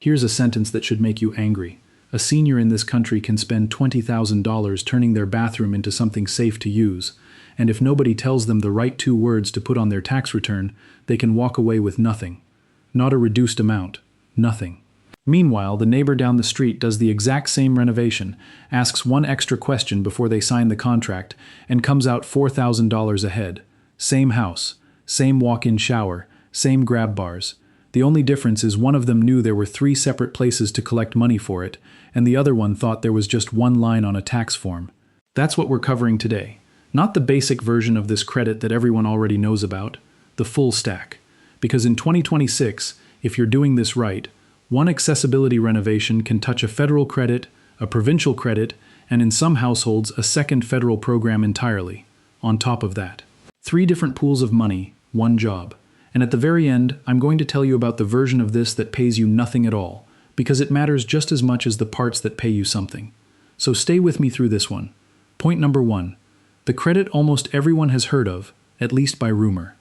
Here's a sentence that should make you angry. A senior in this country can spend $20,000 turning their bathroom into something safe to use, and if nobody tells them the right 2 words to put on their tax return, they can walk away with nothing. Not a reduced amount. Nothing. Meanwhile, the neighbor down the street does the exact same renovation, asks one extra question before they sign the contract, and comes out $4,000 ahead. Same house, same walk-in shower, same grab bars. The only difference is one of them knew there were 3 separate places to collect money for it, and the other one thought there was just one line on a tax form. That's what we're covering today. Not the basic version of this credit that everyone already knows about, the full stack. Because in 2026, if you're doing this right, one accessibility renovation can touch a federal credit, a provincial credit, and in some households, a second federal program entirely. On top of that, 3 different pools of money, 1 job. And at the very end, I'm going to tell you about the version of this that pays you nothing at all, because it matters just as much as the parts that pay you something. So stay with me through this one. Point number 1. The credit almost everyone has heard of, at least by rumor.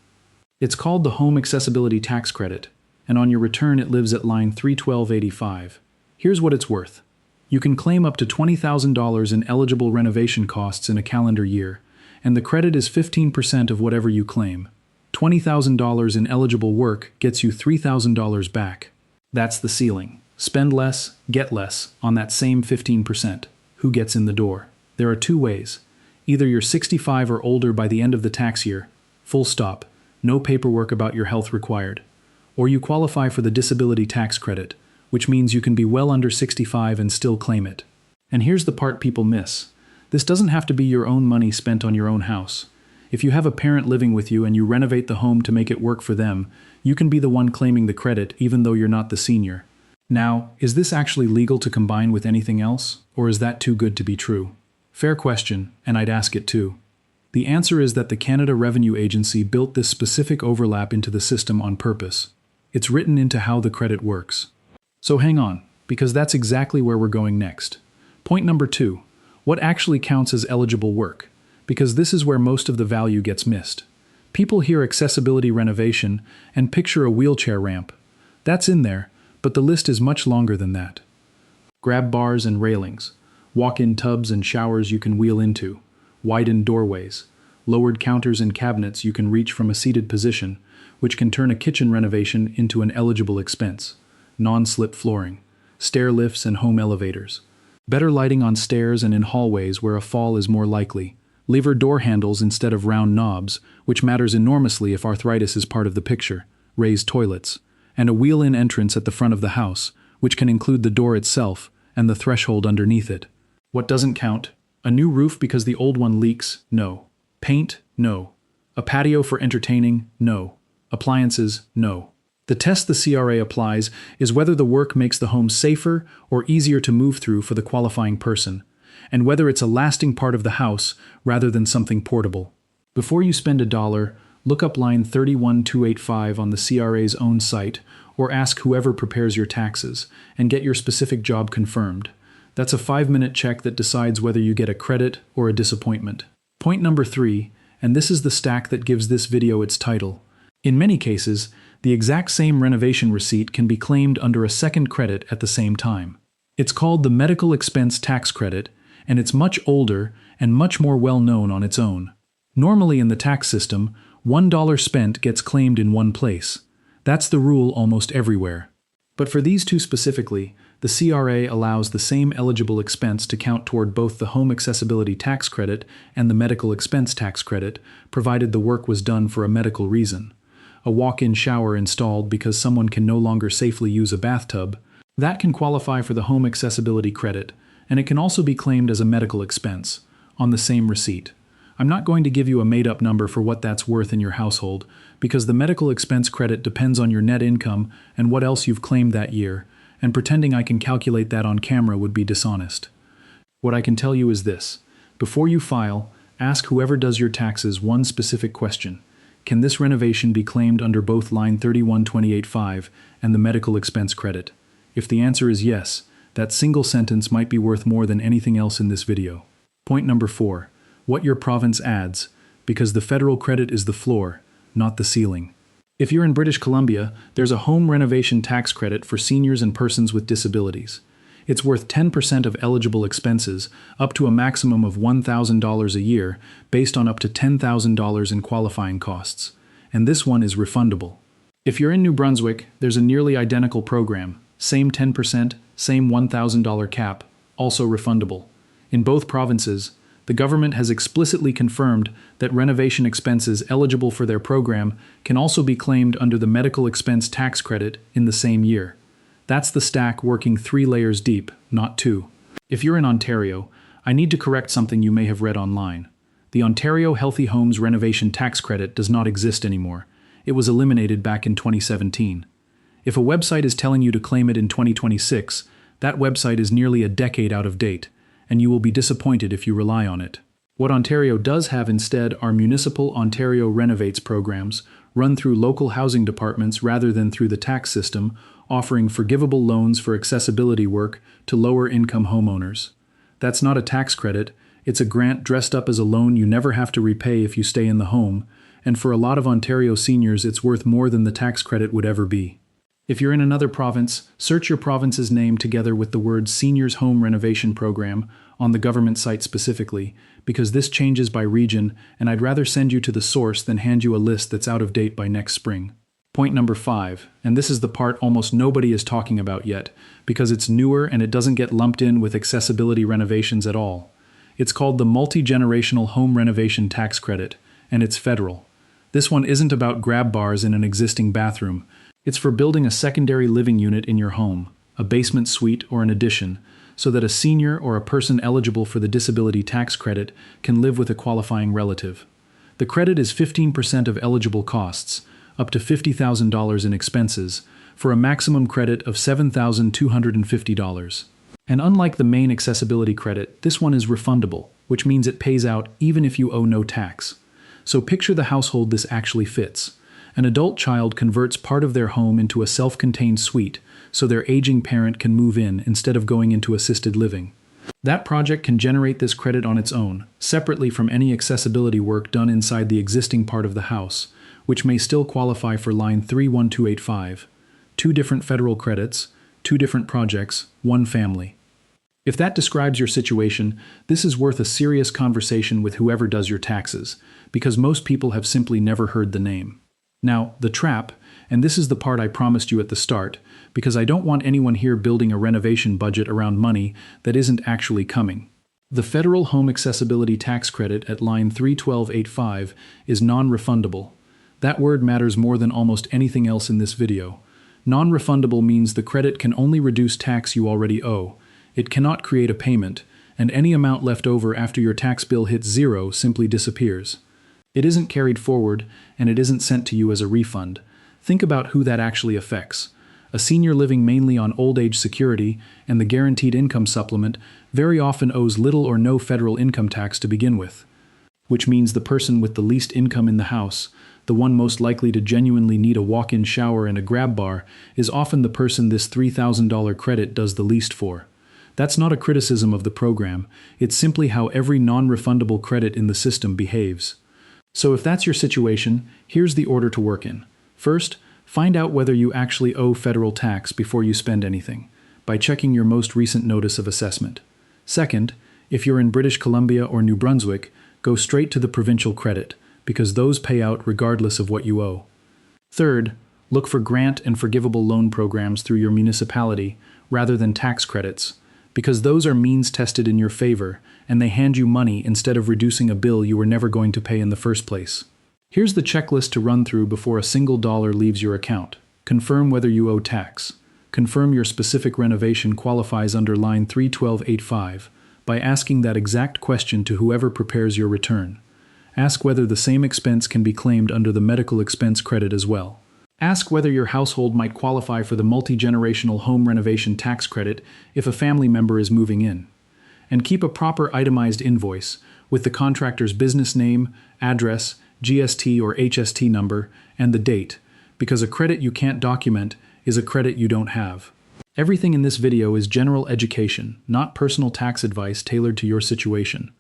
It's called the Home Accessibility Tax Credit, and on your return it lives at line 31285. Here's what it's worth. You can claim up to $20,000 in eligible renovation costs in a calendar year, and the credit is 15% of whatever you claim. $20,000 in eligible work gets you $3,000 back. That's the ceiling. Spend less, get less on that same 15%. Who gets in the door? There are 2 ways. Either you're 65 or older by the end of the tax year, full stop, no paperwork about your health required. Or you qualify for the disability tax credit, which means you can be well under 65 and still claim it. And here's the part people miss. This doesn't have to be your own money spent on your own house. If you have a parent living with you and you renovate the home to make it work for them, you can be the one claiming the credit even though you're not the senior. Now, is this actually legal to combine with anything else, or is that too good to be true? Fair question, and I'd ask it too. The answer is that the Canada Revenue Agency built this specific overlap into the system on purpose. It's written into how the credit works. So hang on, because that's exactly where we're going next. Point number 2. What actually counts as eligible work? Because this is where most of the value gets missed. People hear accessibility renovation and picture a wheelchair ramp. That's in there, but the list is much longer than that. Grab bars and railings, walk-in tubs and showers you can wheel into, widened doorways, lowered counters and cabinets you can reach from a seated position, which can turn a kitchen renovation into an eligible expense, non-slip flooring, stair lifts and home elevators, better lighting on stairs and in hallways where a fall is more likely, lever door handles instead of round knobs, which matters enormously if arthritis is part of the picture, raised toilets, and a wheel-in entrance at the front of the house, which can include the door itself and the threshold underneath it. What doesn't count? A new roof because the old one leaks? No. Paint? No. A patio for entertaining? No. Appliances? No. The test the CRA applies is whether the work makes the home safer or easier to move through for the qualifying person, and whether it's a lasting part of the house rather than something portable. Before you spend $1, look up line 31285 on the CRA's own site or ask whoever prepares your taxes and get your specific job confirmed. That's a 5-minute check that decides whether you get a credit or a disappointment. Point number 3, and this is the stack that gives this video its title. In many cases, the exact same renovation receipt can be claimed under a second credit at the same time. It's called the Medical Expense Tax Credit, and it's much older and much more well-known on its own. Normally in the tax system, $1 spent gets claimed in one place. That's the rule almost everywhere. But for these 2 specifically, the CRA allows the same eligible expense to count toward both the Home Accessibility Tax Credit and the Medical Expense Tax Credit, provided the work was done for a medical reason. A walk-in shower installed because someone can no longer safely use a bathtub, that can qualify for the Home Accessibility Credit, and it can also be claimed as a medical expense, on the same receipt. I'm not going to give you a made-up number for what that's worth in your household, because the medical expense credit depends on your net income and what else you've claimed that year, and pretending I can calculate that on camera would be dishonest. What I can tell you is this. Before you file, ask whoever does your taxes one specific question. Can this renovation be claimed under both line 31285 and the medical expense credit? If the answer is yes, that single sentence might be worth more than anything else in this video. Point number 4. What your province adds, because the federal credit is the floor, not the ceiling. If you're in British Columbia, there's a home renovation tax credit for seniors and persons with disabilities. It's worth 10% of eligible expenses, up to a maximum of $1,000 a year, based on up to $10,000 in qualifying costs. And this one is refundable. If you're in New Brunswick, there's a nearly identical program, same 10%, same $1,000 cap, also refundable. In both provinces, the government has explicitly confirmed that renovation expenses eligible for their program can also be claimed under the medical expense tax credit in the same year. That's the stack working 3 layers deep, not 2. If you're in Ontario, I need to correct something you may have read online. The Ontario Healthy Homes Renovation Tax Credit does not exist anymore. It was eliminated back in 2017. If a website is telling you to claim it in 2026, that website is nearly a decade out of date, and you will be disappointed if you rely on it. What Ontario does have instead are municipal Ontario Renovates programs run through local housing departments rather than through the tax system, offering forgivable loans for accessibility work to lower-income homeowners. That's not a tax credit, it's a grant dressed up as a loan you never have to repay if you stay in the home, and for a lot of Ontario seniors it's worth more than the tax credit would ever be. If you're in another province, search your province's name together with the word Seniors Home Renovation Program on the government site specifically, because this changes by region, and I'd rather send you to the source than hand you a list that's out of date by next spring. Point number 5, and this is the part almost nobody is talking about yet, because it's newer and it doesn't get lumped in with accessibility renovations at all. It's called the Multi-Generational Home Renovation Tax Credit, and it's federal. This one isn't about grab bars in an existing bathroom. It's for building a secondary living unit in your home, a basement suite or an addition, so that a senior or a person eligible for the disability tax credit can live with a qualifying relative. The credit is 15% of eligible costs, up to $50,000 in expenses, for a maximum credit of $7,250. And unlike the main accessibility credit, this one is refundable, which means it pays out even if you owe no tax. So picture the household this actually fits. An adult child converts part of their home into a self-contained suite, so their aging parent can move in instead of going into assisted living. That project can generate this credit on its own, separately from any accessibility work done inside the existing part of the house, which may still qualify for line 31285. 2 different federal credits, 2 different projects, 1 family. If that describes your situation, this is worth a serious conversation with whoever does your taxes, because most people have simply never heard the name. Now, the trap, and this is the part I promised you at the start, because I don't want anyone here building a renovation budget around money that isn't actually coming. The Federal Home Accessibility Tax Credit at line 31285 is non-refundable. That word matters more than almost anything else in this video. Non-refundable means the credit can only reduce tax you already owe. It cannot create a payment, and any amount left over after your tax bill hits 0 simply disappears. It isn't carried forward, and it isn't sent to you as a refund. Think about who that actually affects. A senior living mainly on old age security and the guaranteed income supplement very often owes little or no federal income tax to begin with, which means the person with the least income in the house, the one most likely to genuinely need a walk-in shower and a grab bar, is often the person this $3,000 credit does the least for. That's not a criticism of the program, it's simply how every non-refundable credit in the system behaves. So if that's your situation, here's the order to work in. First, find out whether you actually owe federal tax before you spend anything, by checking your most recent notice of assessment. Second, if you're in British Columbia or New Brunswick, go straight to the provincial credit, because those pay out regardless of what you owe. Third, look for grant and forgivable loan programs through your municipality rather than tax credits, because those are means tested in your favor, and they hand you money instead of reducing a bill you were never going to pay in the first place. Here's the checklist to run through before a single dollar leaves your account. Confirm whether you owe tax. Confirm your specific renovation qualifies under line 31285 by asking that exact question to whoever prepares your return. Ask whether the same expense can be claimed under the medical expense credit as well. Ask whether your household might qualify for the multi-generational home renovation tax credit if a family member is moving in. And keep a proper itemized invoice with the contractor's business name, address, GST or HST number, and the date, because a credit you can't document is a credit you don't have. Everything in this video is general education, not personal tax advice tailored to your situation.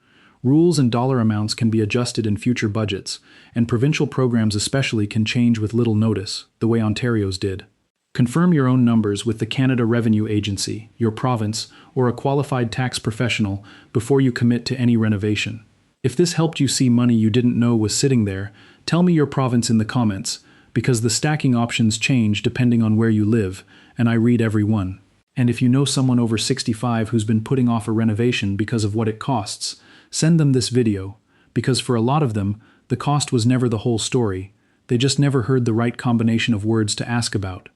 Rules and dollar amounts can be adjusted in future budgets, and provincial programs especially can change with little notice, the way Ontario's did. Confirm your own numbers with the Canada Revenue Agency, your province, or a qualified tax professional before you commit to any renovation. If this helped you see money you didn't know was sitting there, tell me your province in the comments, because the stacking options change depending on where you live, and I read every one. And if you know someone over 65 who's been putting off a renovation because of what it costs, send them this video, because for a lot of them, the cost was never the whole story. They just never heard the right combination of words to ask about.